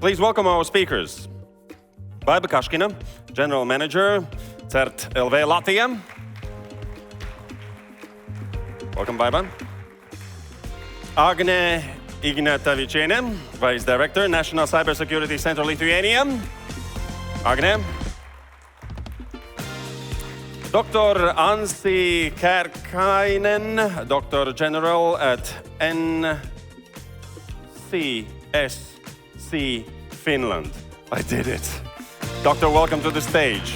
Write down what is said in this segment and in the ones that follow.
Please welcome our speakers. Baiba Kaškina, General Manager, CERT.LV Latvia. Welcome, Baiba. Agnė Ignatavičienė, Vice Director, National Cybersecurity Center, Lithuania. Agnė. Dr. Anssi Kärkkäinen, Doctor General at NCSC Finland. I did it. Doctor, welcome to the stage.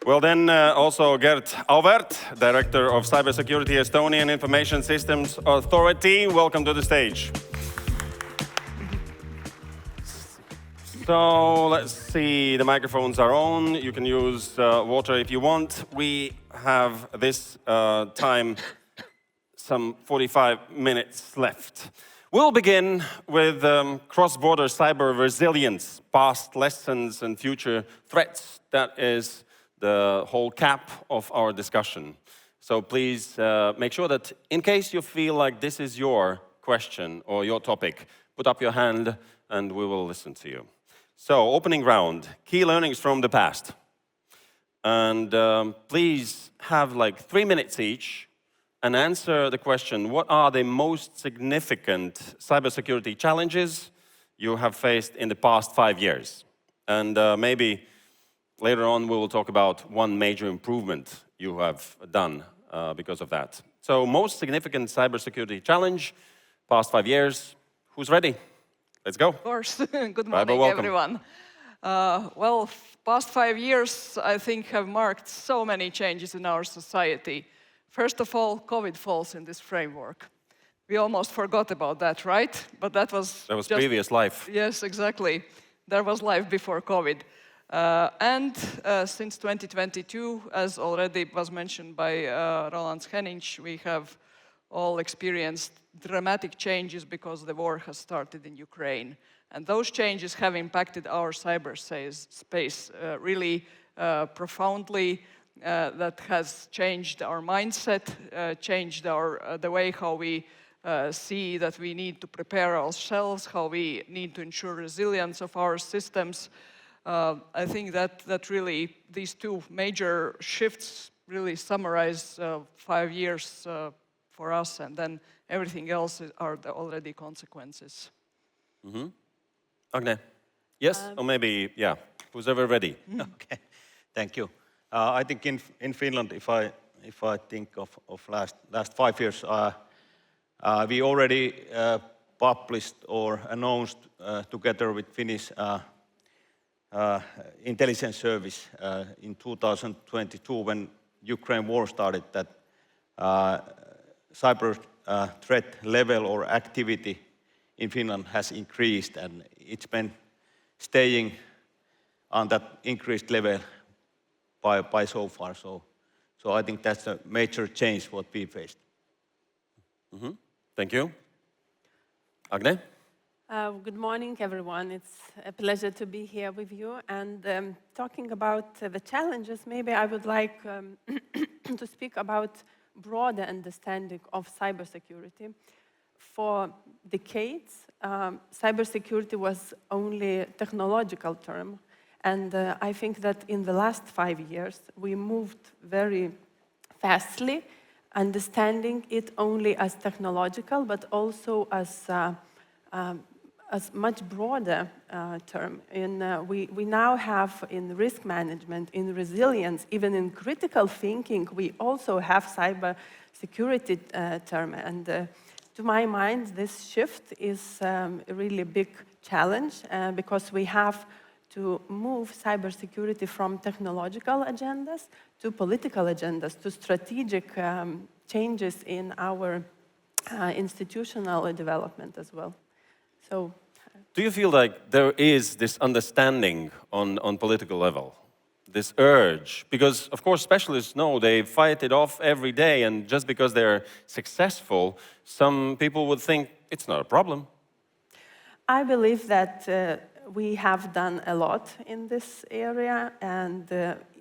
Well then, also Gert Auväärt, Director of Cybersecurity Estonian Information Systems Authority. Welcome to the stage. So let's see, the microphones are on. You can use water if you want. We have this time some 45 minutes left. We'll begin with cross-border cyber resilience, past lessons and future threats. That is the whole cap of our discussion. So please make sure that in case you feel like this is your question or your topic, put up your hand and we will listen to you. So, opening round, key learnings from the past. And please have like 3 minutes each and answer the question, what are the most significant cybersecurity challenges you have faced in the past 5 years? And maybe later on we will talk about one major improvement you have done because of that. So, most significant cybersecurity challenge, past 5 years. Who's ready? Let's go. Of course. Good Baiba, morning, everyone. Well, past 5 years, I think, have marked so many changes in our society. First of all, COVID falls in this framework. We almost forgot about that, right? But that was just previous life. Yes, exactly. There was life before COVID. Since 2022, as already was mentioned by Roland Henning, we have all experienced dramatic changes because the war has started in Ukraine. And those changes have impacted our cyberspace really profoundly. That has changed our mindset, changed the way how we see that we need to prepare ourselves, how we need to ensure resilience of our systems. I think that really these two major shifts really summarize 5 years for us, and then everything else are the already consequences. Mm-hmm. Agne, yes, or maybe, yeah, who's ever ready? Okay, thank you. I think in Finland, if I think of last 5 years, we already published or announced together with Finnish intelligence service in 2022 when Ukraine war started that cyber threat level or activity in Finland has increased, and it's been staying on that increased level by so far. So I think that's a major change what we faced. Mm-hmm. Thank you. Agne? Good morning, everyone. It's a pleasure to be here with you. And talking about the challenges, maybe I would like to speak about broader understanding of cybersecurity. For decades, cybersecurity was only a technological term. And I think that in the last 5 years, we moved very fastly, understanding it only as technological, but also as much broader term. We now have in risk management, in resilience, even in critical thinking, we also have cyber security term. And to my mind, this shift is a really big challenge because we have to move cybersecurity from technological agendas to political agendas, to strategic changes in our institutional development as well. So, do you feel like there is this understanding on political level, this urge? Because, of course, specialists know they fight it off every day, and just because they're successful, some people would think it's not a problem. I believe that we have done a lot in this area, and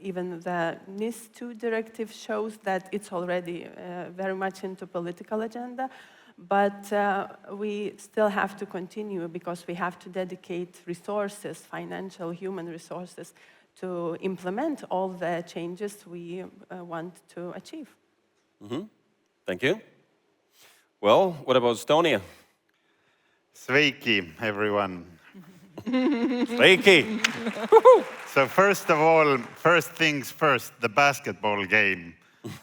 even the NIS2 directive shows that it's already very much into political agenda. But we still have to continue because we have to dedicate resources, financial, human resources, to implement all the changes we want to achieve. Thank you. Well, what about Estonia? Sveiki, everyone. Sveiki! So first of all, first things first, the basketball game.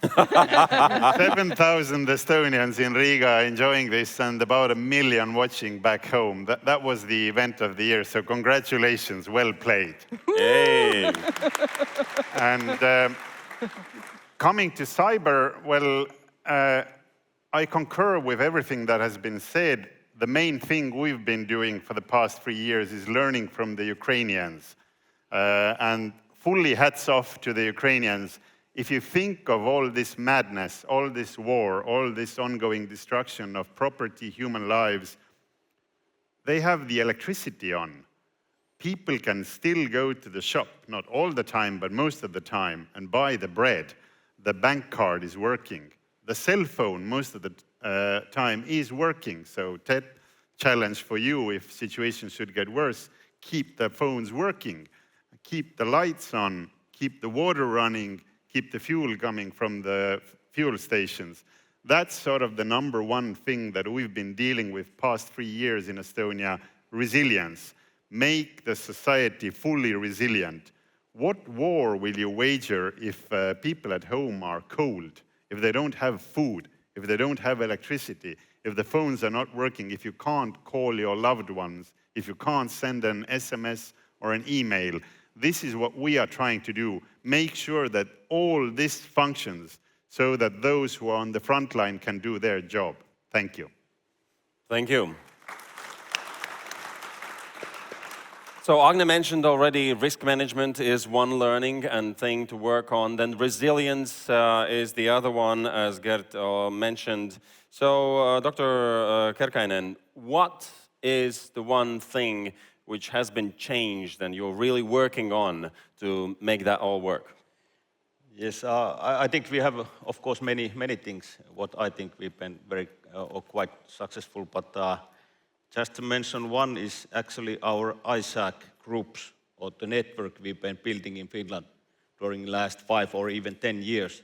7,000 Estonians in Riga enjoying this and about 1 million watching back home. That was the event of the year, so congratulations, well played. Hey! And coming to cyber, well, I concur with everything that has been said. The main thing we've been doing for the past 3 years is learning from the Ukrainians. And fully hats off to the Ukrainians. If you think of all this madness, all this war, all this ongoing destruction of property, human lives, they have the electricity on. People can still go to the shop, not all the time, but most of the time, and buy the bread. The bank card is working. The cell phone, most of the time, is working. So Tet, challenge for you, if situations should get worse, keep the phones working, keep the lights on, keep the water running, keep the fuel coming from the fuel stations. That's sort of the number one thing that we've been dealing with past 3 years in Estonia, resilience. Make the society fully resilient. What war will you wager if people at home are cold, if they don't have food, if they don't have electricity, if the phones are not working, if you can't call your loved ones, if you can't send an SMS or an email? This is what we are trying to do. Make sure that all this functions so that those who are on the front line can do their job. Thank you. Thank you. So Agne mentioned already risk management is one learning and thing to work on. Then resilience is the other one, as Gert mentioned. So Dr. Kerkainen, what is the one thing which has been changed and you're really working on to make that all work? Yes, I think we have, of course, many things what I think we've been very or quite successful, but just to mention one is actually our ISAC groups, or the network we've been building in Finland during the last 5 or even 10 years.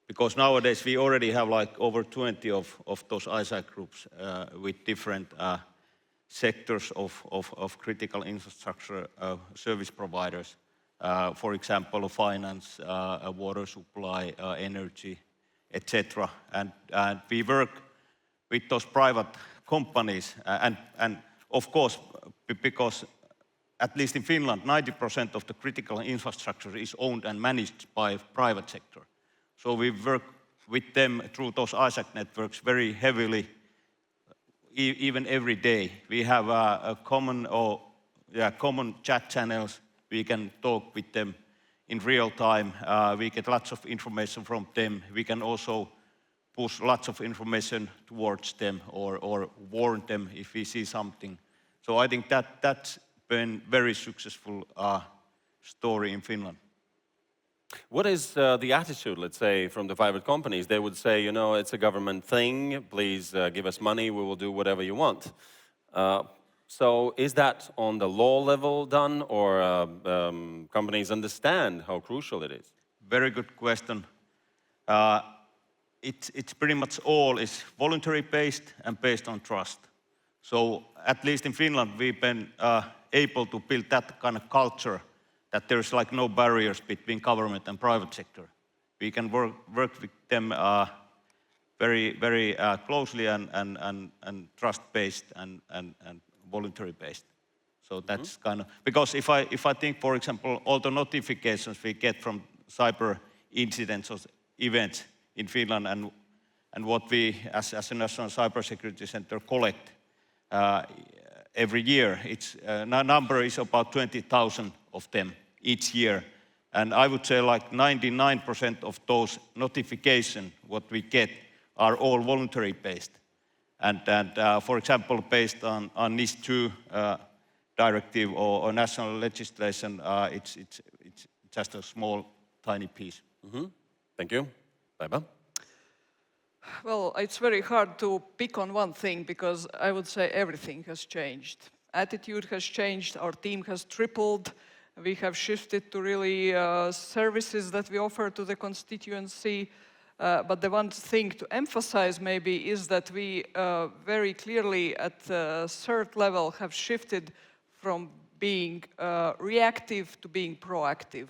Because nowadays we already have like over 20 of those ISAC groups with different sectors of critical infrastructure service providers. For example, finance, water supply, energy, etc. And we work with those private companies, and of course, because at least in Finland, 90% of the critical infrastructure is owned and managed by private sector. So we work with them through those ISAC networks very heavily, even every day. We have common chat channels. We can talk with them in real time. We get lots of information from them. We can also push lots of information towards them or warn them if we see something. So I think that's been very successful story in Finland. What is the attitude, let's say, from the private companies? They would say, you know, it's a government thing, please give us money, we will do whatever you want. So is that on the law level done, or companies understand how crucial it is? Very good question. It's pretty much all is voluntary based and based on trust. So at least in Finland, we've been able to build that kind of culture that there's like no barriers between government and private sector. We can work with them very closely and trust-based and voluntary-based. So that's kind of, because if I think, for example, all the notifications we get from cyber incidents or events in Finland and what we as a National Cybersecurity Center collect every year, it's number is about 20,000 of them each year. And I would say like 99% of those notifications what we get are all voluntary based. And for example, based on NIS2 directive or national legislation, it's just a small, tiny piece. Thank you. Baiba? Well, it's very hard to pick on one thing because I would say everything has changed. Attitude has changed, our team has tripled, we have shifted to really services that we offer to the constituency. But the one thing to emphasize maybe is that we very clearly at CERT level have shifted from being reactive to being proactive.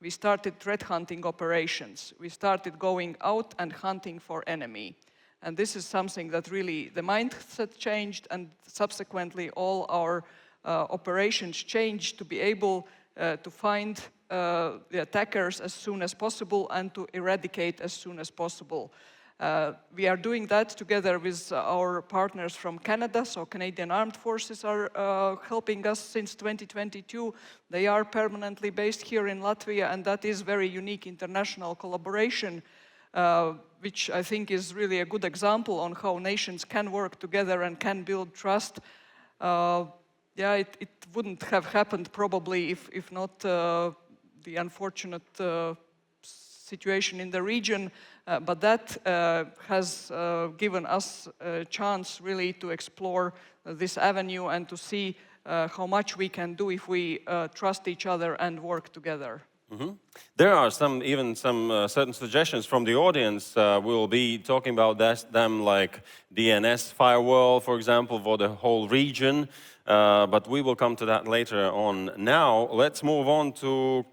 We started threat hunting operations. We started going out and hunting for enemy. And this is something that really the mindset changed, and subsequently all our operations changed to be able to find the attackers as soon as possible and to eradicate as soon as possible. We are doing that together with our partners from Canada, so Canadian Armed Forces are helping us since 2022. They are permanently based here in Latvia, and that is very unique international collaboration, which I think is really a good example on how nations can work together and can build trust. Yeah, it wouldn't have happened probably if not the unfortunate situation in the region, but that has given us a chance really to explore this avenue and to see how much we can do if we trust each other and work together. Mm-hmm. There are even some certain suggestions from the audience. We'll be talking about them like DNS firewall, for example, for the whole region. But we will come to that later on. Now, let's move on to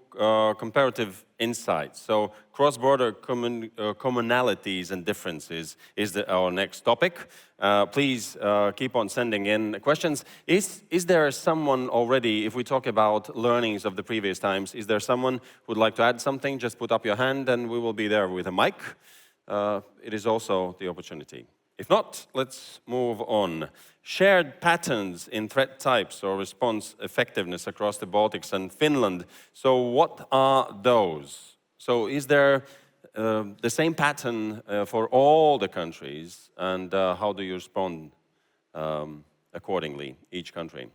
comparative insights. So, cross-border commonalities and differences is our next topic. Please keep on sending in questions. Is there someone already, if we talk about learnings of the previous times, is there someone who would like to add something? Just put up your hand and we will be there with a mic. It is also the opportunity. If not, let's move on. Shared patterns in threat types or response effectiveness across the Baltics and Finland. So what are those? So is there the same pattern for all the countries, and how do you respond accordingly, each country?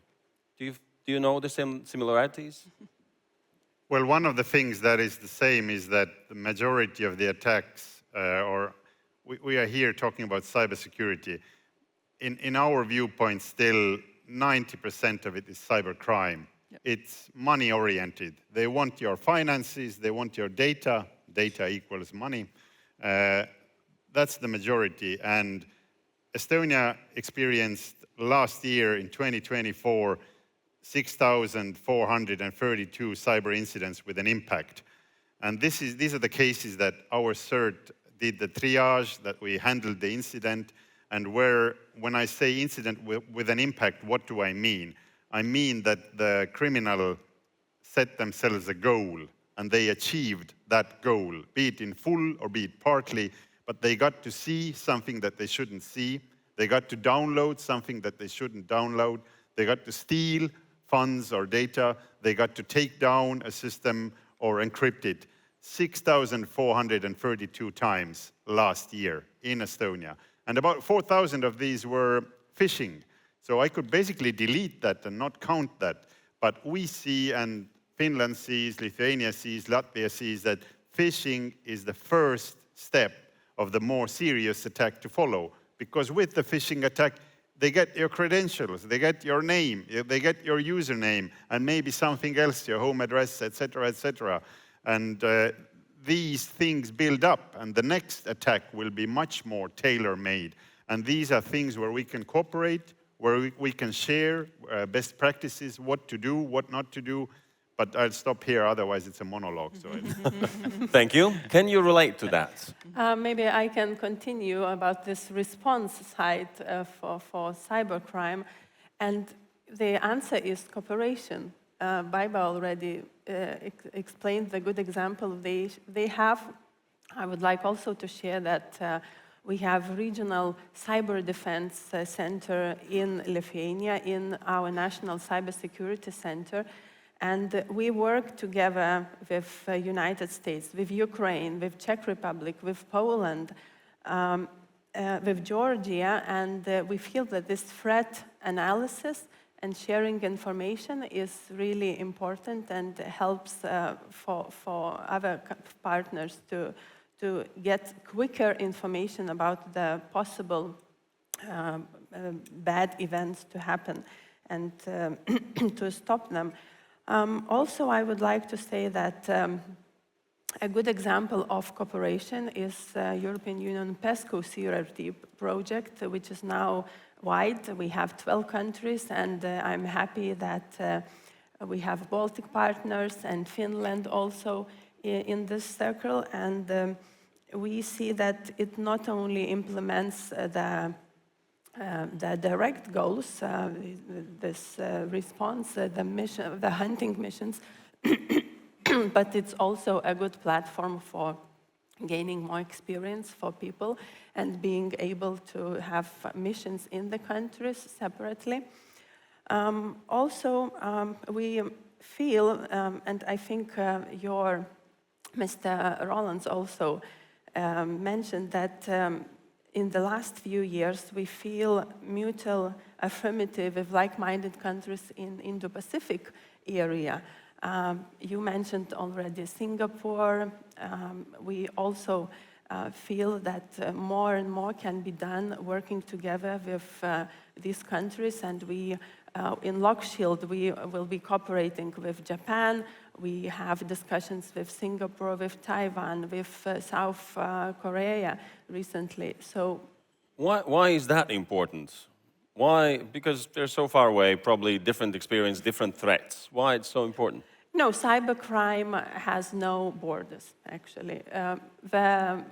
Do you know the similarities? Well, one of the things that is the same is that the majority of the attacks, we are here talking about cybersecurity. In our viewpoint, still 90% of it is cybercrime. Yep. It's money-oriented. They want your finances, they want your data. Data equals money. That's the majority. And Estonia experienced last year, in 2024, 6,432 cyber incidents with an impact. And these are the cases that our CERT did the triage, that we handled the incident, and when I say incident with an impact, what do I mean? I mean that the criminal set themselves a goal, and they achieved that goal, be it in full or be it partly, but they got to see something that they shouldn't see, they got to download something that they shouldn't download, they got to steal funds or data, they got to take down a system or encrypt it. 6,432 times last year in Estonia. And about 4,000 of these were phishing. So I could basically delete that and not count that. But we see, and Finland sees, Lithuania sees, Latvia sees, that phishing is the first step of the more serious attack to follow. Because with the phishing attack, they get your credentials, they get your name, they get your username, and maybe something else, your home address, etc., etc. And these things build up, and the next attack will be much more tailor-made. And these are things where we can cooperate, where we can share best practices, what to do, what not to do. But I'll stop here, otherwise it's a monologue. So Thank you. Can you relate to that? Maybe I can continue about this response side for cybercrime. And the answer is cooperation. Baiba already explained the good example they have. I would like also to share that we have regional cyber defense center in Lithuania, in our national cybersecurity center. And we work together with United States, with Ukraine, with Czech Republic, with Poland, with Georgia, and we feel that this threat analysis and sharing information is really important and helps for other partners to to get quicker information about the possible bad events to happen and to stop them. Also, I would like to say that a good example of cooperation is European Union PESCO CERT project, which is now wide. We have 12 countries, and I'm happy that we have Baltic partners and Finland also in this circle. And we see that it not only implements the direct goals, this response, the hunting missions, but it's also a good platform for gaining more experience for people and being able to have missions in the countries separately. Also, we feel, and I think your Mr. Rollins also mentioned that in the last few years, we feel mutual affirmative with like-minded countries in Indo-Pacific area. You mentioned already Singapore. We also feel that more and more can be done working together with these countries, and we in LockShield, we will be cooperating with Japan. We have discussions with Singapore, with Taiwan, with South Korea recently. So, why is that important? Why? Because they're so far away, probably different experience, different threats. Why it's so important? No, cybercrime has no borders, actually. The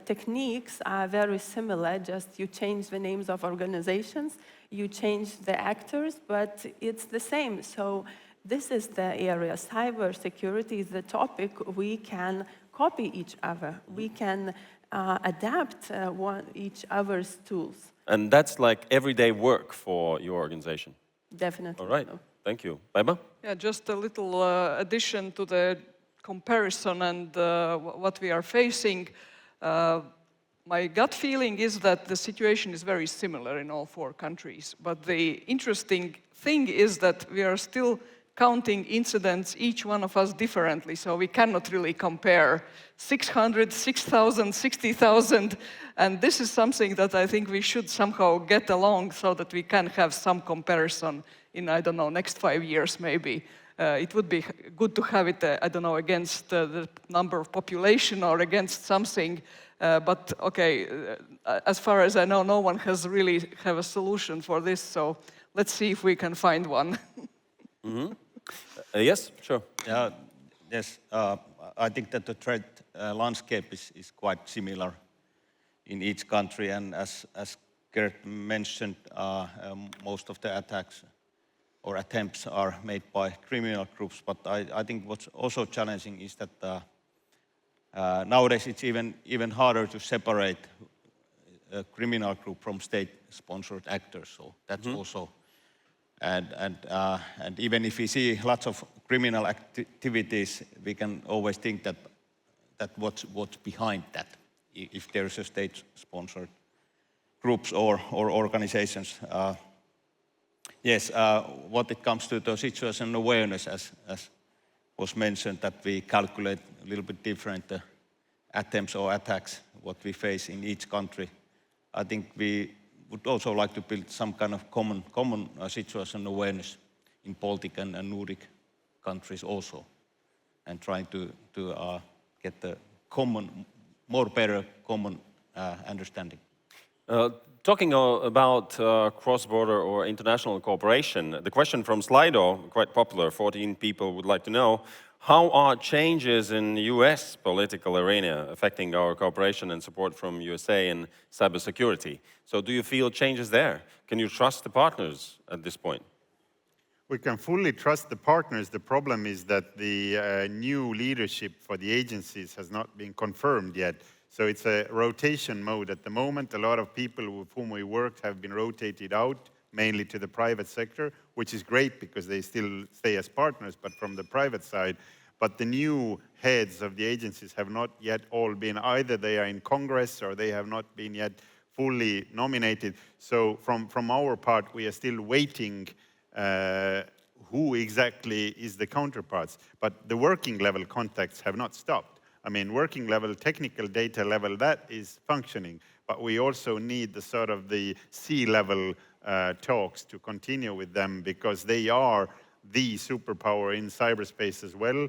techniques are very similar, just you change the names of organizations, you change the actors, but it's the same. So this is the area. Cybersecurity is the topic. We can copy each other. We can adapt each other's tools. And that's like everyday work for your organization? Definitely. All right. So. Thank you. Baiba? Yeah, just a little addition to the comparison and what we are facing. My gut feeling is that the situation is very similar in all 4 countries. But the interesting thing is that we are still counting incidents, each one of us differently. So we cannot really compare 600, 6,000, 60,000. And this is something that I think we should somehow get along so that we can have some comparison in, I don't know, next 5 years maybe. It would be good to have it, I don't know, against the number of population or against something. But okay, as far as I know, no one has really have a solution for this. So let's see if we can find one. Mm-hmm. Yes, sure. Yes, I think that the threat landscape is quite similar in each country. And as Gert mentioned, most of the attacks or attempts are made by criminal groups. But I think what's also challenging is that nowadays it's even harder to separate a criminal group from state-sponsored actors. So that's also, and even if we see lots of criminal activities, we can always think that what's behind that, if there's a state-sponsored groups or organizations. Yes, what it comes to the situation awareness, as was mentioned, that we calculate a little bit different attempts or attacks, what we face in each country. I think we would also like to build some kind of common situation awareness in Baltic and Nordic countries also, and trying to get the better common understanding. Talking about cross-border or international cooperation, the question from Slido, quite popular, 14 people would like to know, how are changes in the US political arena affecting our cooperation and support from USA in cybersecurity? So do you feel changes there? Can you trust the partners at this point? We can fully trust the partners. The problem is that the new leadership for the agencies has not been confirmed yet. So it's a rotation mode at the moment. A lot of people with whom we worked have been rotated out, mainly to the private sector, which is great because they still stay as partners, but from the private side. But the new heads of the agencies have not yet all been, either they are in Congress or they have not been yet fully nominated. So from our part, we are still waiting who exactly is the counterparts. But the working level contacts have not stopped. I mean, working level, technical data level, that is functioning. But we also need the sort of the C-level talks to continue with them, because they are the superpower in cyberspace as well.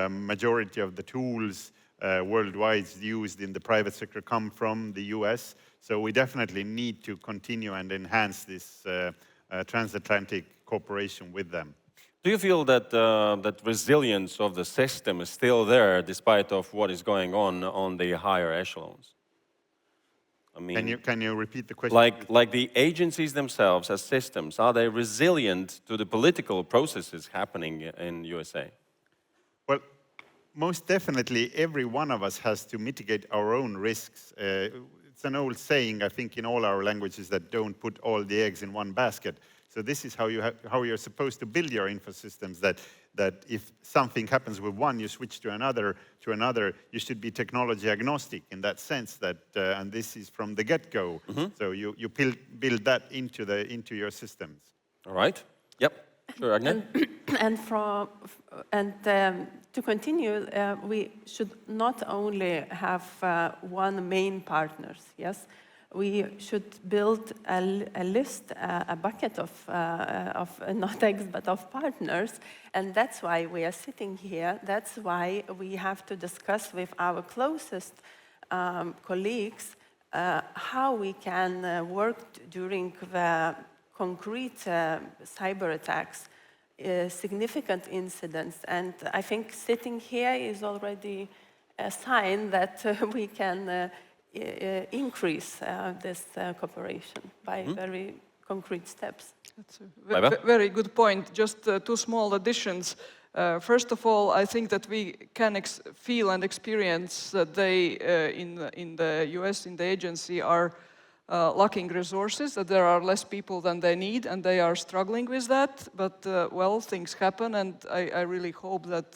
Majority of the tools worldwide used in the private sector come from the US. So we definitely need to continue and enhance this transatlantic cooperation with them. Do you feel that that resilience of the system is still there despite of what is going on the higher echelons? I mean, can you repeat the question? Like the agencies themselves as systems, are they resilient to the political processes happening in USA? Well, most definitely every one of us has to mitigate our own risks. It's an old saying, I think, in all our languages, that don't put all the eggs in one basket. So this is how you're supposed to build your infosystems, that if something happens with one, you switch to another. You should be technology agnostic in that sense, that, and this is from the get-go. So you build that into your systems. All right. Yep. Sure, Agne? To continue, we should not only have one main partners, yes? We should build a list, a bucket of not eggs, but of partners. And that's why we are sitting here. That's why we have to discuss with our closest colleagues how we can work during the concrete cyber attacks, significant incidents. And I think sitting here is already a sign that we can increase this cooperation by very concrete steps. That's a very good point. Just two small additions. First of all, I think that we can feel and experience that they, in the US, in the agency, are lacking resources, that there are less people than they need, and they are struggling with that. But, well, things happen, and I really hope that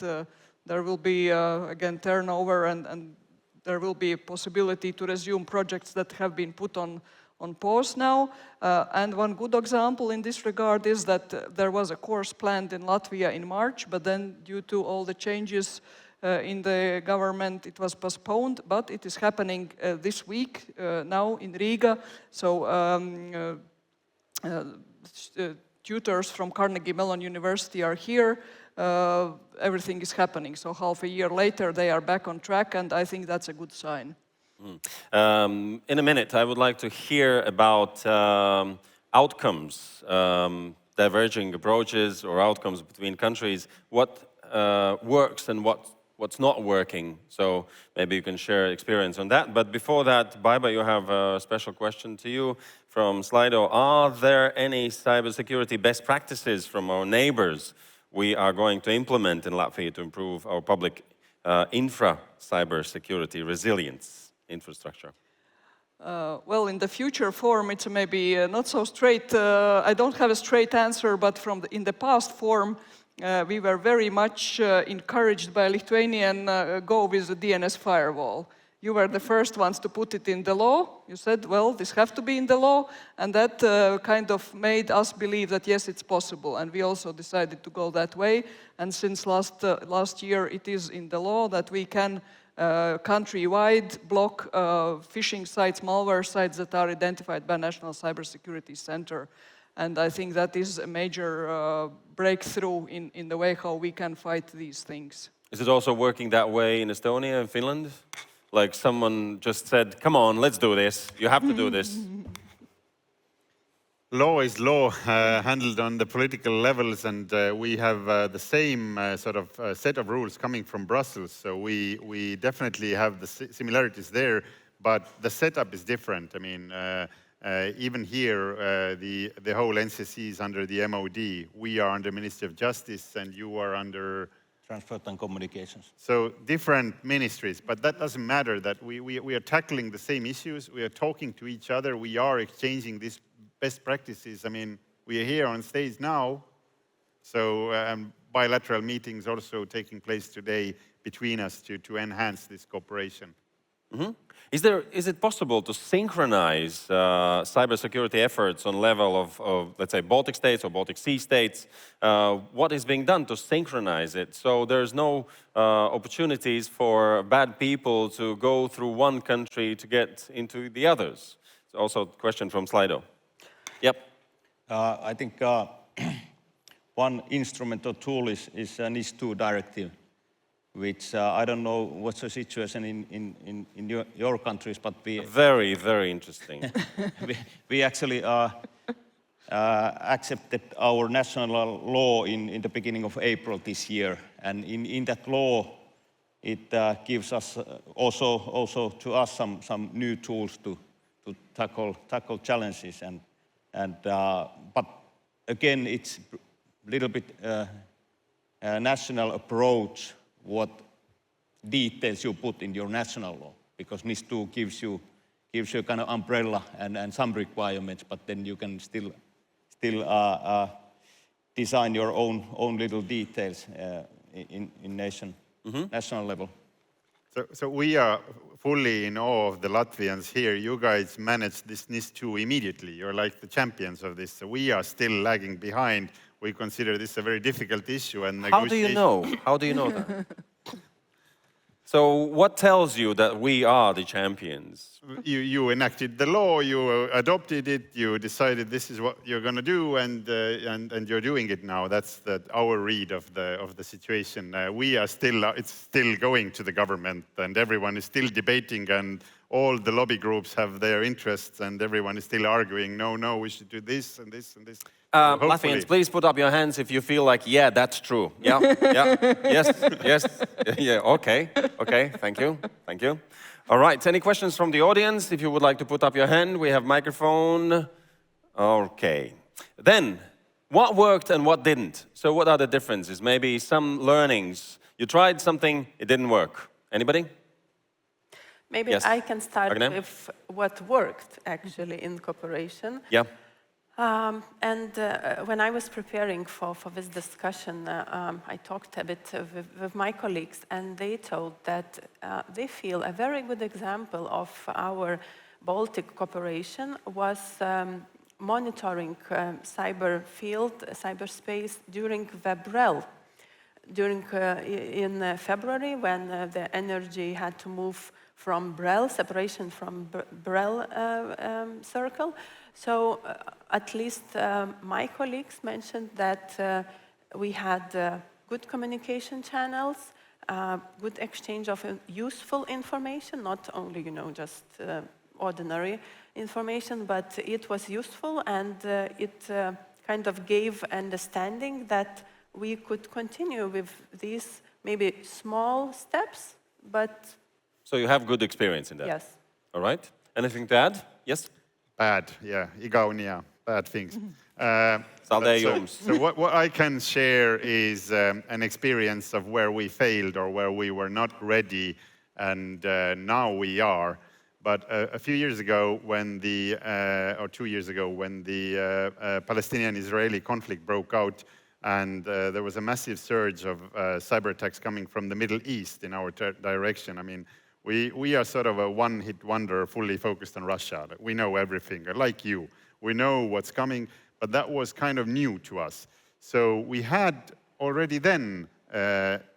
there will be, again, turnover, and there will be a possibility to resume projects that have been put on pause now. And one good example in this regard is that there was a course planned in Latvia in March, but then due to all the changes in the government, it was postponed, but it is happening this week now in Riga. So tutors from Carnegie Mellon University are here. Everything is happening. So half a year later, they are back on track, and I think that's a good sign. In a minute, I would like to hear about outcomes, diverging approaches or outcomes between countries, what works and what's not working. So maybe you can share experience on that. But before that, Baiba, you have a special question to you from Slido. Are there any cybersecurity best practices from our neighbors we are going to implement in Latvia to improve our public cybersecurity resilience infrastructure? Well, in the future form, it's maybe not so straight. I don't have a straight answer, but in the past form, we were very much encouraged by Lithuanian go with the DNS firewall. You were the first ones to put it in the law. You said, well, this has to be in the law, and that kind of made us believe that yes, it's possible. And we also decided to go that way. And since last year, it is in the law that we can countrywide block phishing sites, malware sites that are identified by National Cybersecurity Center. And I think that is a major breakthrough in the way how we can fight these things. Is it also working that way in Estonia and Finland? Like someone just said, come on, let's do this. You have to do this. Law is law, handled on the political levels, and we have the same sort of set of rules coming from Brussels. So we definitely have the similarities there, but the setup is different. I mean, even here, the whole NCC is under the MOD. We are under Ministry of Justice, and you are under Transport and Communications. So different ministries, but that doesn't matter. That we are tackling the same issues. We are talking to each other. We are exchanging these best practices. I mean, we are here on stage now, so bilateral meetings also taking place today between us to enhance this cooperation. Is it possible to synchronize cybersecurity efforts on level of, let's say, Baltic states or Baltic Sea states? What is being done to synchronize it so there's no opportunities for bad people to go through one country to get into the others? It's also a question from Slido. Yep. I think one instrument or tool is NIS2 directive, which I don't know what's the situation in your countries, but we... Very, very interesting. we actually accepted our national law in the beginning of April this year. And in that law, it gives us also to us some new tools to tackle challenges. But again, it's a little bit national approach what details you put in your national law, because NIS2 gives you a kind of umbrella and some requirements, but then you can still design your own little details in national level. So we are fully in awe of the Latvians here. You guys managed this NIS2 immediately. You're like the champions of this. So we are still lagging behind. We consider this a very difficult issue and How do you know? How do you know that? So what tells you that we are the champions? You enacted the law, you adopted it, you decided this is what you're going to do, and you're doing it now. That's our read of the situation. We are still, it's still going to the government, and everyone is still debating, and all the lobby groups have their interests, and everyone is still arguing, no, we should do this and this and this. Latvians, please put up your hands if you feel like, yeah, that's true. Yeah, yes, yeah, okay, thank you. All right, any questions from the audience? If you would like to put up your hand, we have microphone. Okay. Then, what worked and what didn't? So what are the differences? Maybe some learnings. You tried something, it didn't work. Anybody? Maybe Yes. I can start Agnė? with what worked actually in cooperation. Yeah. When I was preparing for this discussion, I talked a bit with my colleagues, and they told that they feel a very good example of our Baltic cooperation was monitoring cyberspace during the BREL. In February, when the energy had to move from BREL, separation from BREL circle. So at least my colleagues mentioned that we had good communication channels, good exchange of useful information, not only, just ordinary information, but it was useful, and it kind of gave understanding that we could continue with these maybe small steps, but... So you have good experience in that? Yes. All right. Anything to add? Yes? Bad, yeah, Igaunia, bad things. So what I can share is an experience of where we failed or where we were not ready, and now we are. But a few years ago, when or 2 years ago, when the Palestinian-Israeli conflict broke out, and there was a massive surge of cyber attacks coming from the Middle East in our direction. I mean, we are sort of a one-hit wonder, fully focused on Russia. We know everything, like you. We know what's coming, but that was kind of new to us. So we had already then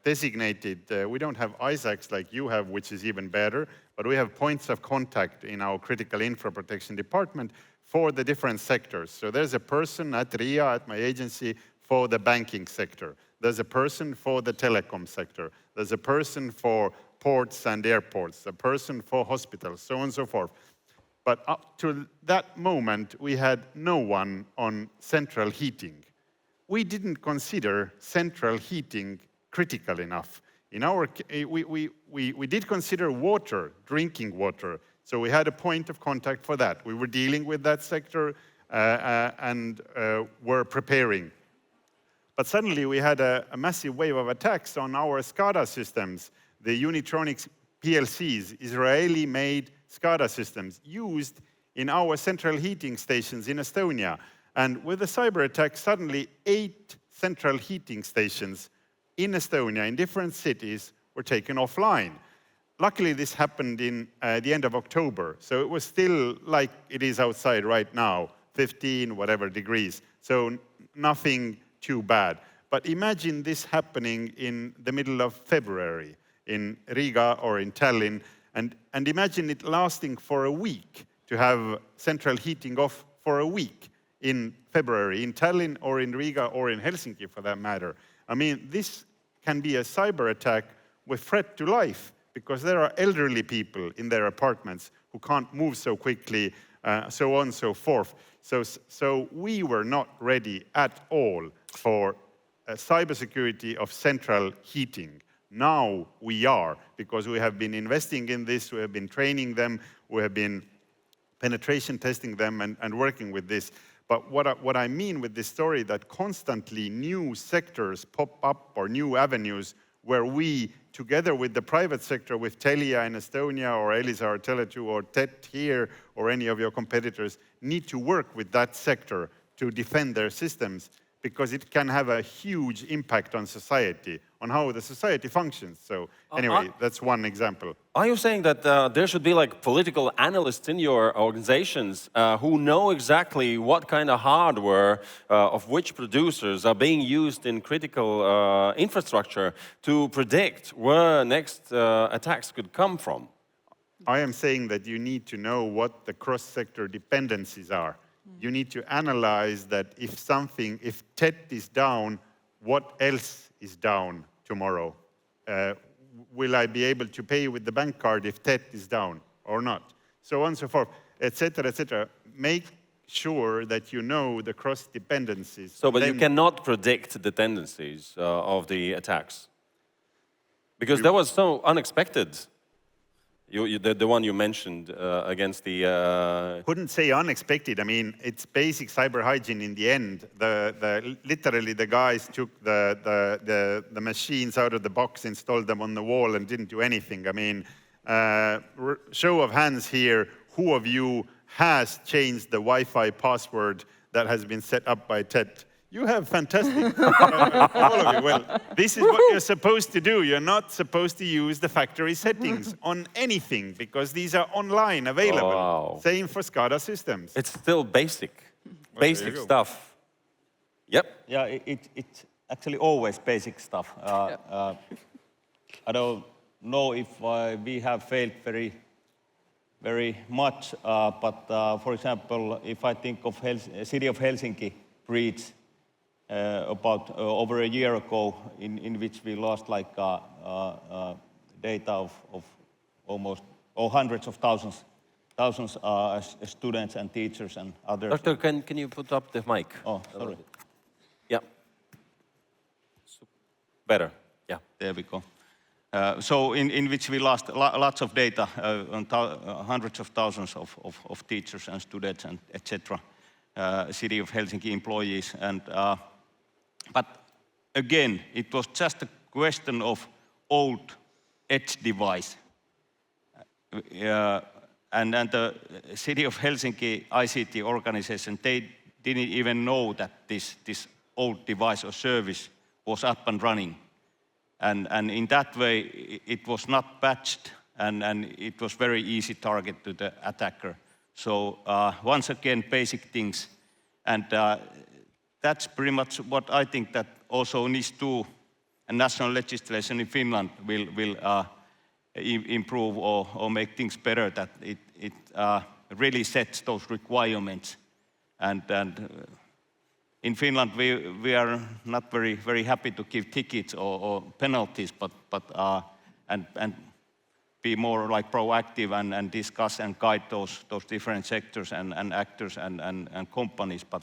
designated, we don't have ISACs like you have, which is even better, but we have points of contact in our critical infra protection department for the different sectors. So there's a person at RIA, at my agency, for the banking sector. There's a person for the telecom sector. There's a person for ports and airports, a person for hospitals, so on and so forth. But up to that moment, we had no one on central heating. We didn't consider central heating critical enough. In our, we did consider water, drinking water, so we had a point of contact for that. We were dealing with that sector and were preparing. But suddenly we had a massive wave of attacks on our SCADA systems, the Unitronics PLCs, Israeli-made SCADA systems used in our central heating stations in Estonia. And with the cyber attack, suddenly 8 central heating stations in Estonia, in different cities, were taken offline. luckily, this happened in the end of October, so it was still like it is outside right now, 15, whatever degrees, so nothing too bad. But imagine this happening in the middle of February in Riga or in Tallinn, and imagine it lasting for a week, to have central heating off for a week in February, in Tallinn or in Riga or in Helsinki for that matter. I mean, this can be a cyber attack with threat to life, because there are elderly people in their apartments who can't move so quickly, so on and so forth. So we were not ready at all for cybersecurity of central heating. Now we are, because we have been investing in this, we have been training them, we have been penetration testing them and working with this. But what I mean with this story, that constantly new sectors pop up, or new avenues where we, together with the private sector, with Telia in Estonia, or Elisa or Tele2 or Tet here, or any of your competitors, need to work with that sector to defend their systems, because it can have a huge impact on society, on how the society functions. So anyway, that's one example. Are you saying that there should be like political analysts in your organizations who know exactly what kind of hardware of which producers are being used in critical infrastructure to predict where next attacks could come from? I am saying that you need to know what the cross-sector dependencies are. You need to analyze that if TET is down, what else is down tomorrow? Will I be able to pay with the bank card if TET is down or not? So on and so forth, etc., etc. Make sure that you know the cross dependencies. So, but you cannot predict the tendencies of the attacks, because that was so unexpected. The one you mentioned against the... Couldn't say unexpected. I mean, it's basic cyber hygiene in the end. Literally, the guys took the machines out of the box, installed them on the wall, and didn't do anything. I mean, show of hands here, who of you has changed the Wi-Fi password that has been set up by TET? You have fantastic, all of you. Well, this is what you're supposed to do. You're not supposed to use the factory settings on anything, because these are online available. Wow. Same for SCADA systems. It's still basic stuff. Yep. Yeah, it's actually always basic stuff. I don't know if we have failed very much, but for example, if I think of city of Helsinki breach, about over a year ago, in which we lost like data of almost hundreds of thousands students and teachers and others. Doctor, can you put up the mic? Oh, sorry. Yeah. Better. Yeah. There we go. So in which we lost lots of data on hundreds of thousands of teachers and students and etc. City of Helsinki employees. And but again, it was just a question of old edge device. And the City of Helsinki ICT organization, they didn't even know that this old device or service was up and running. And in that way, it was not patched, and it was very easy target to the attacker. So once again, basic things. And that's pretty much what I think that also NIS2 and national legislation in Finland will improve or make things better, that it really sets those requirements. And in Finland, we are not very happy to give tickets or penalties, but be more like proactive and discuss and guide those different sectors and actors and companies. But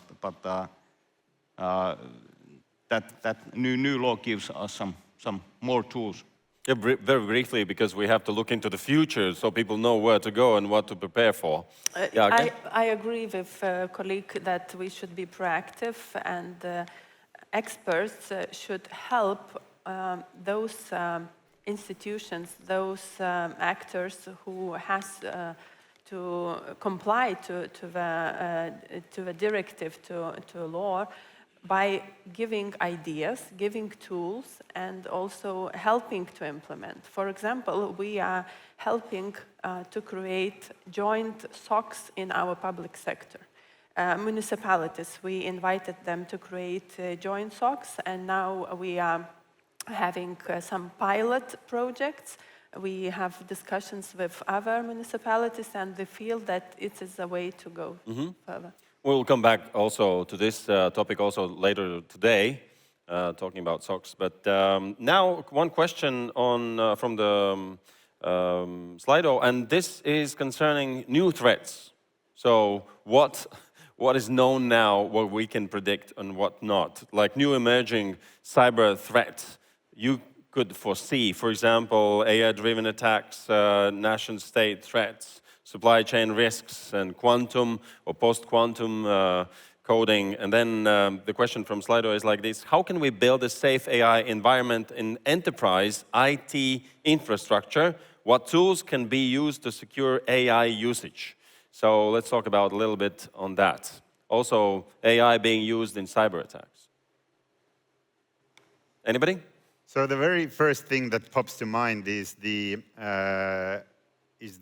that new law gives us some more tools. Yeah, very briefly, because we have to look into the future so people know where to go and what to prepare for. I agree with a colleague that we should be proactive, and experts should help those institutions, those actors who has to comply to the directive, to law, by giving ideas, giving tools, and also helping to implement. For example, we are helping to create joint SOCs in our public sector. Municipalities, we invited them to create joint SOCs, and now we are having some pilot projects. We have discussions with other municipalities, and they feel that it is a way to go further. We'll come back also to this topic also later today, talking about SOCs. But now one question on from the Slido, and this is concerning new threats. So what is known now, what we can predict and what not? Like new emerging cyber threats you could foresee, for example, AI-driven attacks, nation-state threats, supply chain risks, and quantum or post-quantum coding. And then the question from Slido is like this: how can we build a safe AI environment in enterprise IT infrastructure? What tools can be used to secure AI usage? So let's talk about a little bit on that. Also, AI being used in cyber attacks. Anybody? So the very first thing that pops to mind is the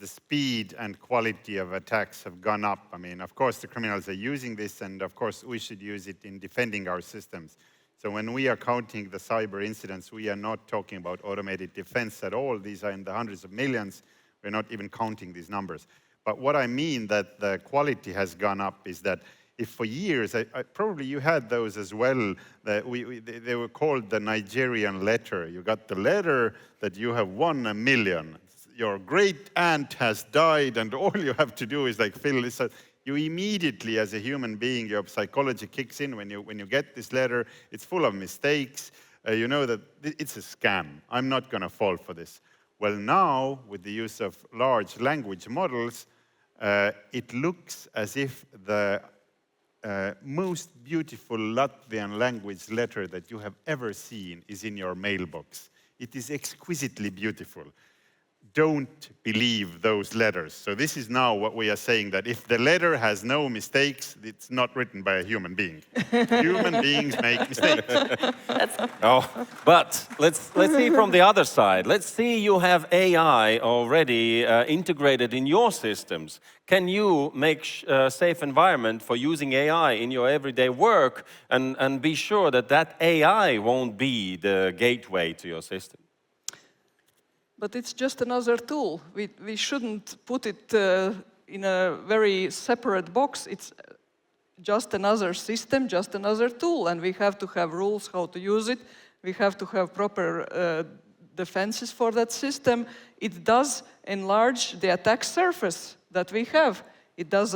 speed and quality of attacks have gone up. I mean, of course, the criminals are using this, and of course, we should use it in defending our systems. So when we are counting the cyber incidents, we are not talking about automated defense at all. These are in the hundreds of millions. We're not even counting these numbers. But what I mean that the quality has gone up is that if for years, probably you had those as well, that they were called the Nigerian letter. You got the letter that you have won $1 million. Your great aunt has died, and all you have to do is like fill this out. You immediately, as a human being, your psychology kicks in when you get this letter. It's full of mistakes. You know that it's a scam. I'm not going to fall for this. Well, now, with the use of large language models, it looks as if the most beautiful Latvian language letter that you have ever seen is in your mailbox. It is exquisitely beautiful. Don't believe those letters. So this is now what we are saying, that if the letter has no mistakes, it's not written by a human being. Human beings make mistakes. Oh, but let's see from the other side. Let's see you have AI already integrated in your systems. Can you make a safe environment for using AI in your everyday work and be sure that that AI won't be the gateway to your system? But it's just another tool. We shouldn't put it in a very separate box. It's just another system, just another tool, and we have to have rules how to use it. We have to have proper defenses for that system. It does enlarge the attack surface that we have. It does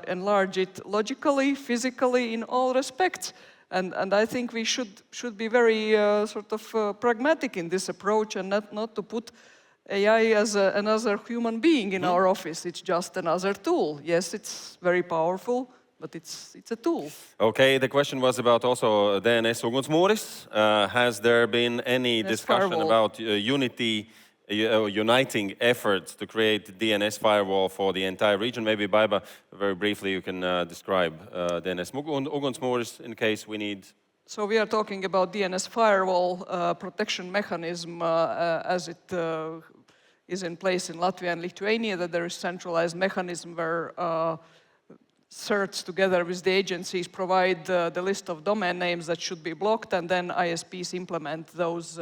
enlarge it logically, physically, in all respects. And I think we should be very sort of pragmatic in this approach, and not to put AI as another human being in our office. It's just another tool. Yes, it's very powerful, but it's a tool. Okay, the question was about also DNS ugunsmūris. Has there been any discussion firewall about uniting efforts to create DNS firewall for the entire region? Maybe Baiba, very briefly, you can describe DNS ugunsmūris in case we need. So we are talking about DNS firewall protection mechanism as it is in place in Latvia and Lithuania, that there is centralized mechanism where CERTs together with the agencies provide the list of domain names that should be blocked, and then ISPs implement those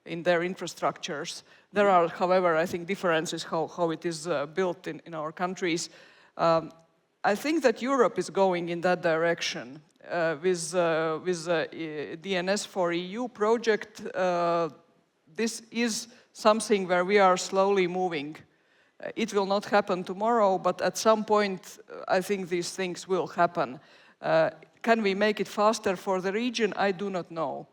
in their infrastructures. There are, however, I think differences how it is built in our countries. I think that Europe is going in that direction. With DNS for EU project, this is something where we are slowly moving. It will not happen tomorrow, but at some point, I think these things will happen. Can we make it faster for the region? I do not know.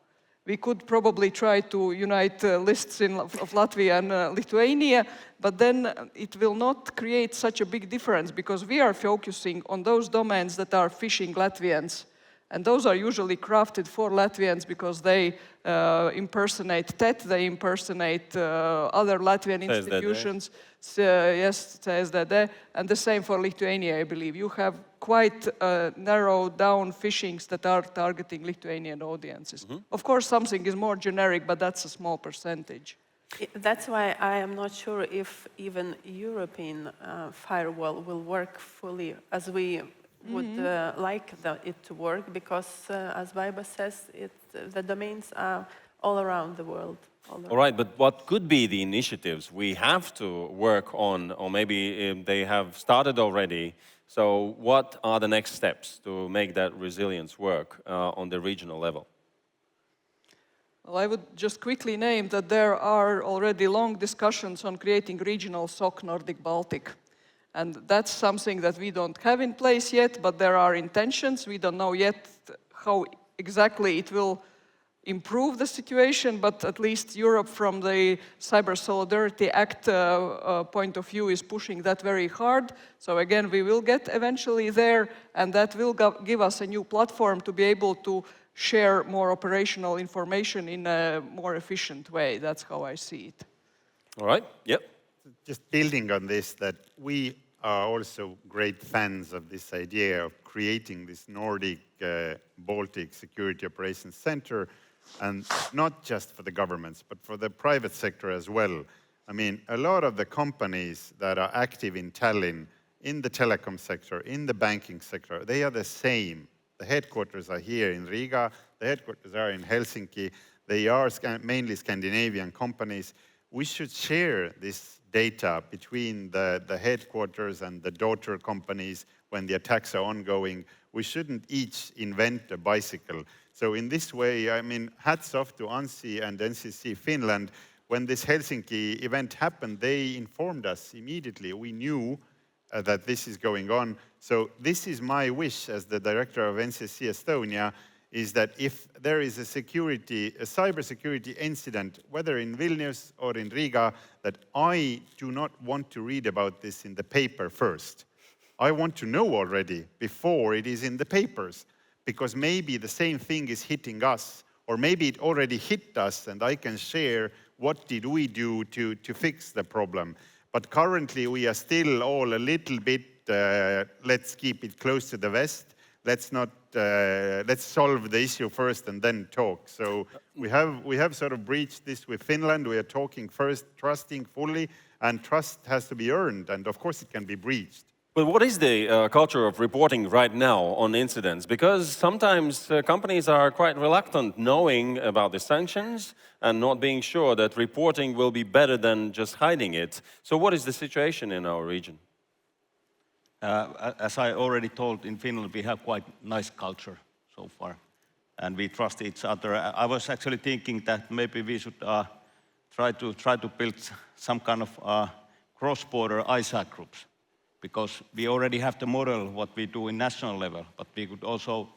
We could probably try to unite lists of Latvia and Lithuania, but then it will not create such a big difference, because we are focusing on those domains that are phishing Latvians. And those are usually crafted for Latvians because they impersonate Tet, they impersonate other Latvian institutions. Yes, CERT.LV, and the same for Lithuania, I believe. You have quite narrowed down phishings that are targeting Lithuanian audiences. Of course, something is more generic, but that's a small percentage. That's why I am not sure if even European firewall will work fully as we would like it to work, because as Baiba says, the domains are all around the world. All right, but what could be the initiatives we have to work on, or maybe they have started already? So what are the next steps to make that resilience work on the regional level? Well, I would just quickly name that there are already long discussions on creating regional SOC Nordic-Baltic. And that's something that we don't have in place yet, but there are intentions. We don't know yet how exactly it will improve the situation, but at least Europe, from the Cyber Solidarity Act point of view, is pushing that very hard. So again, we will get eventually there, and that will give us a new platform to be able to share more operational information in a more efficient way. That's how I see it. All right, yep. Just building on this, that we are also great fans of this idea of creating this Nordic-Baltic Security Operations Center, and not just for the governments, but for the private sector as well. I mean, a lot of the companies that are active in Tallinn, in the telecom sector, in the banking sector, they are the same. The headquarters are here in Riga, the headquarters are in Helsinki, they are mainly Scandinavian companies. We should share this data between the headquarters and the daughter companies when the attacks are ongoing. We shouldn't each invent a bicycle. So in this way, I mean, hats off to ANSI and NCC Finland. When this Helsinki event happened, they informed us immediately. We knew that this is going on. So this is my wish as the director of NCC Estonia, is that if there is a cybersecurity incident, whether in Vilnius or in Riga, that I do not want to read about this in the paper first. I want to know already before it is in the papers, because maybe the same thing is hitting us, or maybe it already hit us and I can share what did we do to fix the problem. But currently we are still all a little bit, let's keep it close to the vest. Let's solve the issue first and then talk. So we have sort of breached this with Finland. We are talking first, trusting fully, and trust has to be earned, and of course it can be breached. But what is the culture of reporting right now on incidents? Because sometimes companies are quite reluctant knowing about the sanctions and not being sure that reporting will be better than just hiding it. So what is the situation in our region? As I already told, in Finland we have quite nice culture so far, and we trust each other. I was actually thinking that maybe we should try to build some kind of cross-border ISAC groups, because we already have the model what we do in national level, but we could also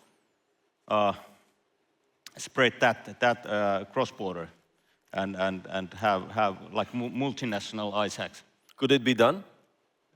spread that cross-border and have like multinational ISACs. Could it be done?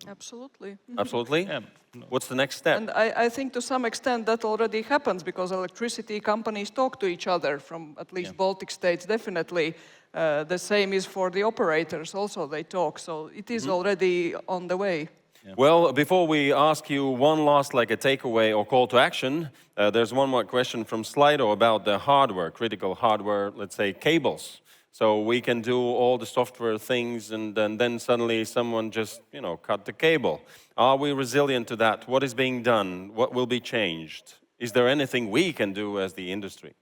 Absolutely. Absolutely? Yeah. No. What's the next step? And I think to some extent that already happens, because electricity companies talk to each other from at least Baltic states, definitely. The same is for the operators also, they talk. So it is already on the way. Yeah. Well, before we ask you one last like a takeaway or call to action, there's one more question from Slido about the hardware, critical hardware, let's say cables. So we can do all the software things and then suddenly someone just, cut the cable. Are we resilient to that? What is being done? What will be changed? Is there anything we can do as the industry?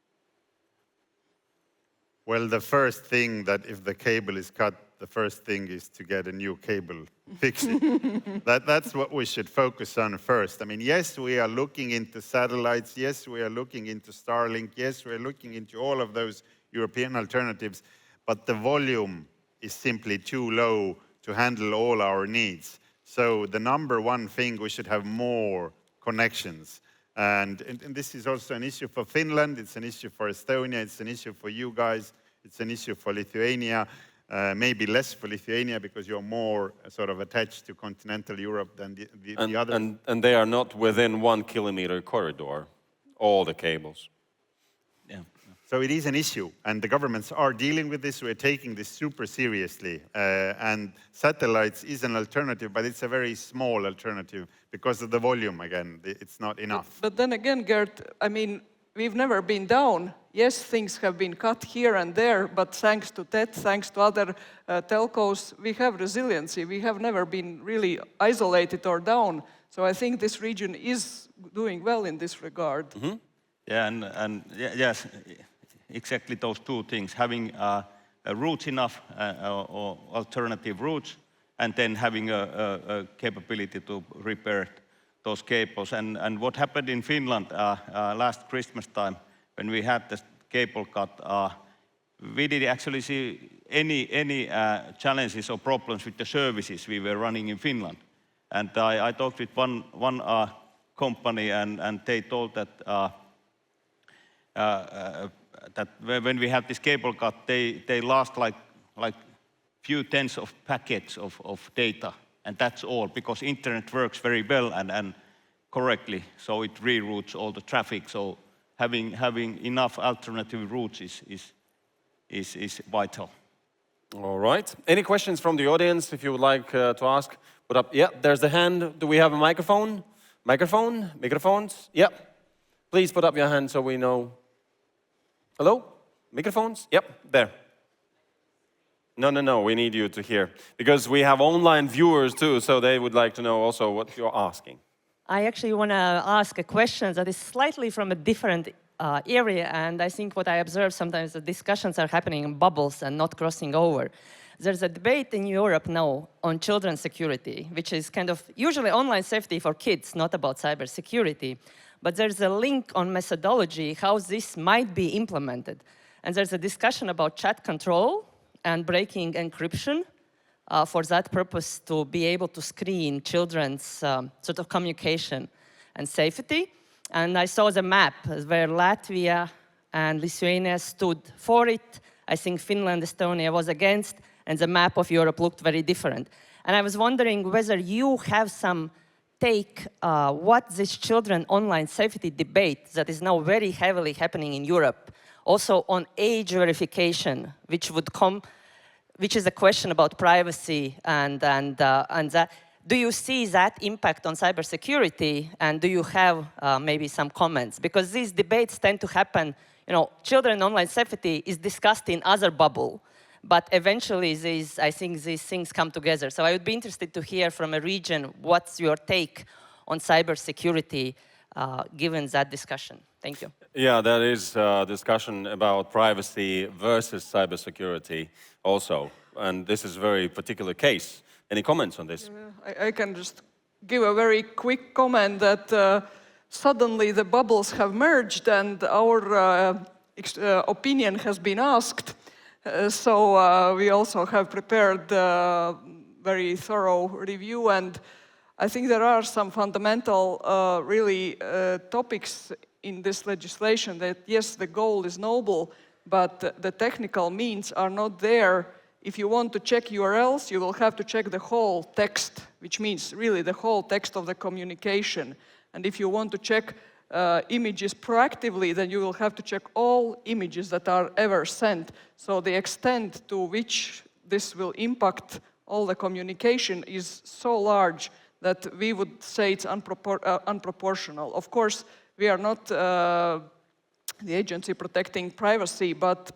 Well, the first thing that if the cable is cut, the first thing is to get a new cable, fix it. That's what we should focus on first. I mean, yes, we are looking into satellites. Yes, we are looking into Starlink. Yes, we are looking into all of those European alternatives, but the volume is simply too low to handle all our needs. So the number one thing, we should have more connections. And this is also an issue for Finland, it's an issue for Estonia, it's an issue for you guys, it's an issue for Lithuania, maybe less for Lithuania because you're more sort of attached to continental Europe than the others. And they are not within 1 kilometer corridor all the cables. Yeah. So it is an issue, and the governments are dealing with this. We're taking this super seriously, and satellites is an alternative, but it's a very small alternative because of the volume. Again, it's not enough. But then again, Gert, I mean, we've never been down. Yes, things have been cut here and there, but thanks to TET, thanks to other telcos, we have resiliency. We have never been really isolated or down. So I think this region is doing well in this regard. Yeah, yes, exactly those two things, having routes enough or alternative routes, and then having a capability to repair those cables. And what happened in Finland last Christmas time, when we had the cable cut, we didn't actually see any challenges or problems with the services we were running in Finland. And I talked with one company, and they told that that when we had this cable cut, they lost like few tens of packets of data, and that's all, because internet works very well and correctly, so it reroutes all the traffic. So having enough alternative routes is vital. All right. Any questions from the audience? If you would like to ask, put up. Yeah, there's the hand. Do we have a microphone? Microphones? Yeah. Please put up your hand so we know. Hello? Microphones? Yep, there. No, we need you to hear. Because we have online viewers too, so they would like to know also what you're asking. I actually want to ask a question that is slightly from a different area, and I think what I observe sometimes the discussions are happening in bubbles and not crossing over. There's a debate in Europe now on children's security, which is kind of usually online safety for kids, not about cybersecurity. But there's a link on methodology, how this might be implemented. And there's a discussion about chat control and breaking encryption for that purpose, to be able to screen children's sort of communication and safety. And I saw the map where Latvia and Lithuania stood for it. I think Finland, Estonia was against, and the map of Europe looked very different. And I was wondering whether you have some take what this children online safety debate that is now very heavily happening in Europe, also on age verification, which is a question about privacy and that. Do you see that impact on cybersecurity, and do you have maybe some comments? Because these debates tend to happen, children online safety is discussed in other bubble, but eventually I think these things come together. So I would be interested to hear from a region, what's your take on cybersecurity given that discussion? Thank you. Yeah, that is a discussion about privacy versus cybersecurity also. And this is a very particular case. Any comments on this? I can just give a very quick comment that suddenly the bubbles have merged and our opinion has been asked. So we also have prepared a very thorough review, and I think there are some fundamental really topics in this legislation that, yes, the goal is noble, but the technical means are not there. If you want to check URLs, you will have to check the whole text, which means really the whole text of the communication. And if you want to check images proactively, then you will have to check all images that are ever sent. So the extent to which this will impact all the communication is so large that we would say it's unproportional. Of course, we are not the agency protecting privacy, but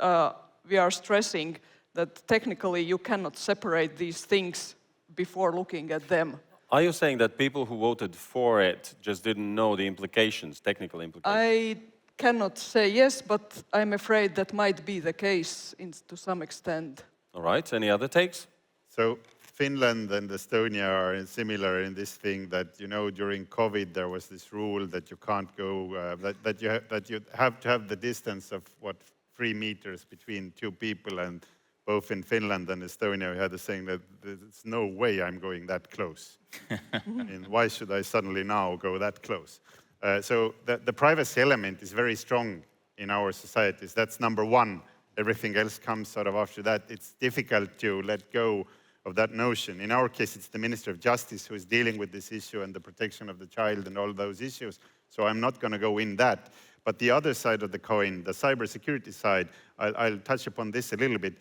we are stressing that technically you cannot separate these things before looking at them. Are you saying that people who voted for it just didn't know the implications, technical implications? I cannot say yes, but I'm afraid that might be the case to some extent. All right, any other takes? So Finland and Estonia are similar in this thing that, during COVID there was this rule that you can't go, that you have to have the distance of 3 meters between two people, and both in Finland and Estonia we had the saying that there's no way I'm going that close. I mean, why should I suddenly now go that close? So the privacy element is very strong in our societies. That's number one. Everything else comes sort of after that. It's difficult to let go of that notion. In our case, it's the Minister of Justice who is dealing with this issue and the protection of the child and all those issues. So I'm not going to go in that. But the other side of the coin, the cybersecurity side, I'll touch upon this a little bit.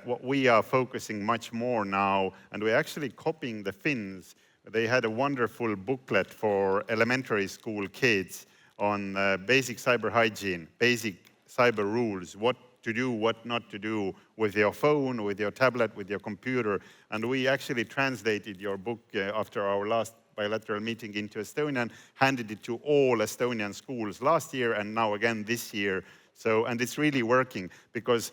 What we are focusing much more now, and we're actually copying the Finns. They had a wonderful booklet for elementary school kids on basic cyber hygiene, basic cyber rules, what to do, what not to do with your phone, with your tablet, with your computer. And we actually translated your book after our last bilateral meeting into Estonian, handed it to all Estonian schools last year and now again this year. So, and it's really working because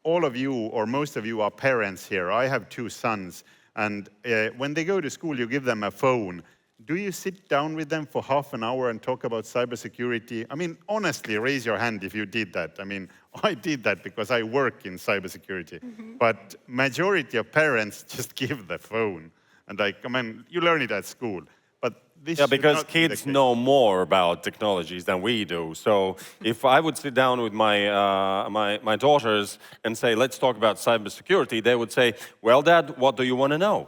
all of you, or most of you, are parents here. I have 2 sons, and when they go to school, you give them a phone. Do you sit down with them for half an hour and talk about cybersecurity? I mean, honestly, raise your hand if you did that. I mean, I did that because I work in cybersecurity. But majority of parents just give the phone. And I mean, you learn it at school. But this Yeah, should because not be the kids case. know more about technologies than we do. So if I would sit down with my daughters and say, let's talk about cybersecurity, they would say, well, Dad, what do you want to know?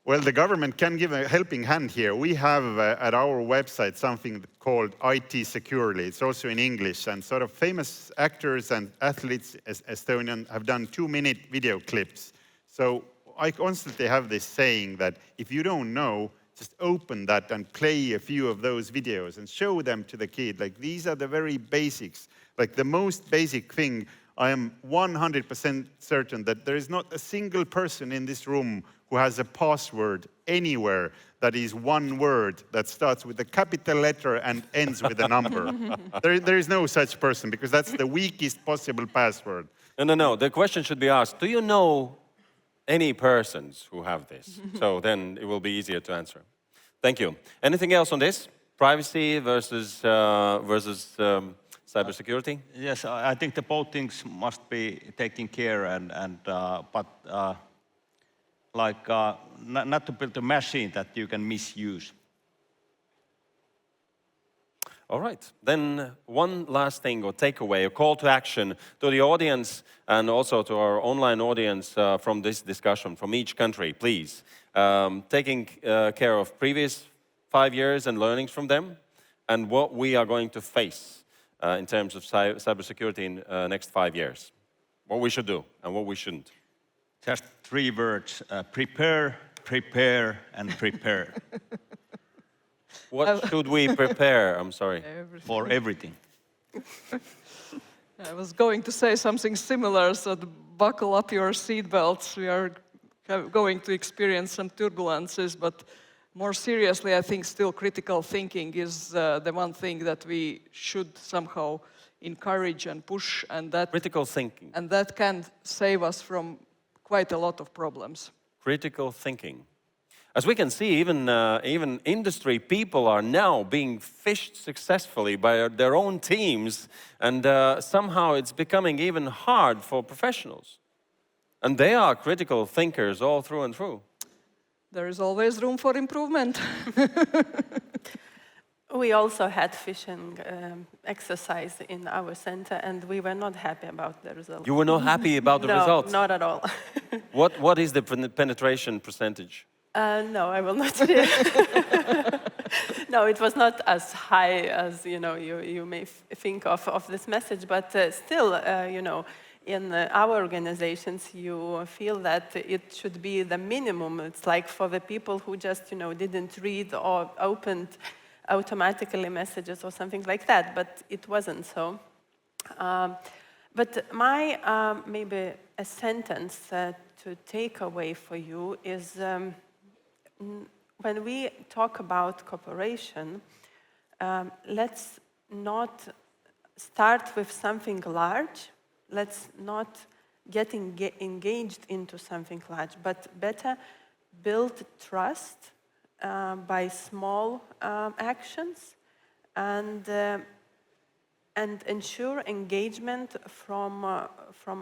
Well, the government can give a helping hand here. We have at our website something called IT Securely. It's also in English, and sort of famous actors and athletes, Estonian, have done 2-minute video clips. So I constantly have this saying that if you don't know, just open that and play a few of those videos and show them to the kid. Like, these are the very basics. Like, the most basic thing, I am 100% certain that there is not a single person in this room who has a password anywhere that is one word that starts with a capital letter and ends with a number. There is no such person, because that's the weakest possible password. No. The question should be asked, do you know any persons who have this? So then it will be easier to answer. Thank you. Anything else on this? Privacy versus cybersecurity? Yes, I think the both things must be taken care, but not to build a machine that you can misuse. All right. Then one last thing, or takeaway, a call to action to the audience and also to our online audience from this discussion from each country, please. Taking care of previous 5 years and learnings from them, and what we are going to face in terms of cybersecurity in next 5 years. What we should do and what we shouldn't. Just 3 words, prepare, prepare, and prepare. What should we prepare? I'm sorry. For everything. I was going to say something similar, so buckle up your seatbelts. We are going to experience some turbulences, but more seriously, I think still critical thinking is the one thing that we should somehow encourage and push, and that Critical thinking. and that can save us from quite a lot of problems. Critical thinking. As we can see, even industry people are now being fished successfully by their own teams, and somehow it's becoming even hard for professionals. And they are critical thinkers all through and through. There is always room for improvement. We also had phishing exercise in our center, and we were not happy about the results. You were not happy about the results? No, not at all. What is the penetration percentage? No, I will not share. No, it was not as high as you may think of this message, but still, in our organizations, you feel that it should be the minimum. It's like for the people who just didn't read or opened automatically messages or something like that, but it wasn't so. But my maybe a sentence to take away for you is when we talk about cooperation, let's not start with something large. Let's not get engaged into something large, but better build trust by small actions and ensure engagement from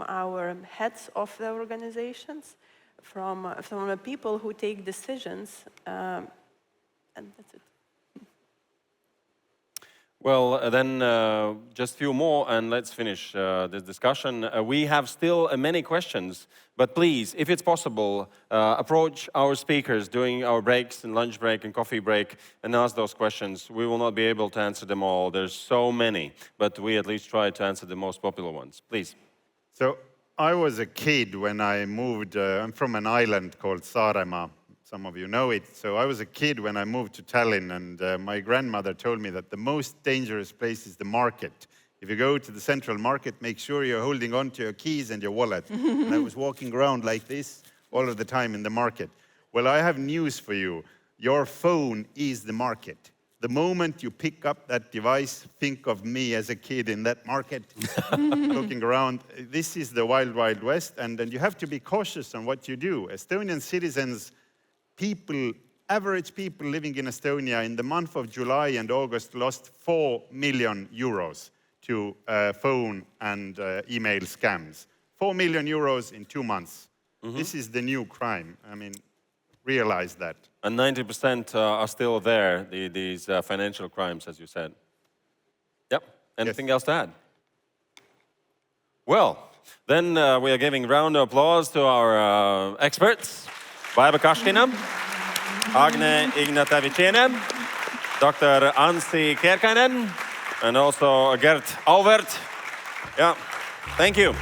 our heads of the organizations, from the people who take decisions, and that's it. Well, then just a few more and let's finish this discussion. We have still many questions, but please, if it's possible, approach our speakers during our breaks and lunch break and coffee break and ask those questions. We will not be able to answer them all. There's so many, but we at least try to answer the most popular ones. Please. So I was a kid when I moved, I'm from an island called Saaremaa. Some of you know it. So I was a kid when I moved to Tallinn, and my grandmother told me that the most dangerous place is the market. If you go to the central market, make sure you're holding on to your keys and your wallet. And I was walking around like this all of the time in the market. Well, I have news for you. Your phone is the market. The moment you pick up that device, think of me as a kid in that market, looking around. This is the wild, wild west, and you have to be cautious on what you do. Estonian citizens, average people living in Estonia in the month of July and August lost 4 million euros to phone and email scams. 4 million euros in 2 months. This is the new crime. I mean, realize that. And 90% are still there, these financial crimes, as you said. Yep. Anything else to add? Well, then we are giving a round of applause to our experts. Baiba Kaškina, Agnė Ignatavičienė, Dr. Anssi Kerkäinen, and also Gert Auväärt. Yeah, thank you.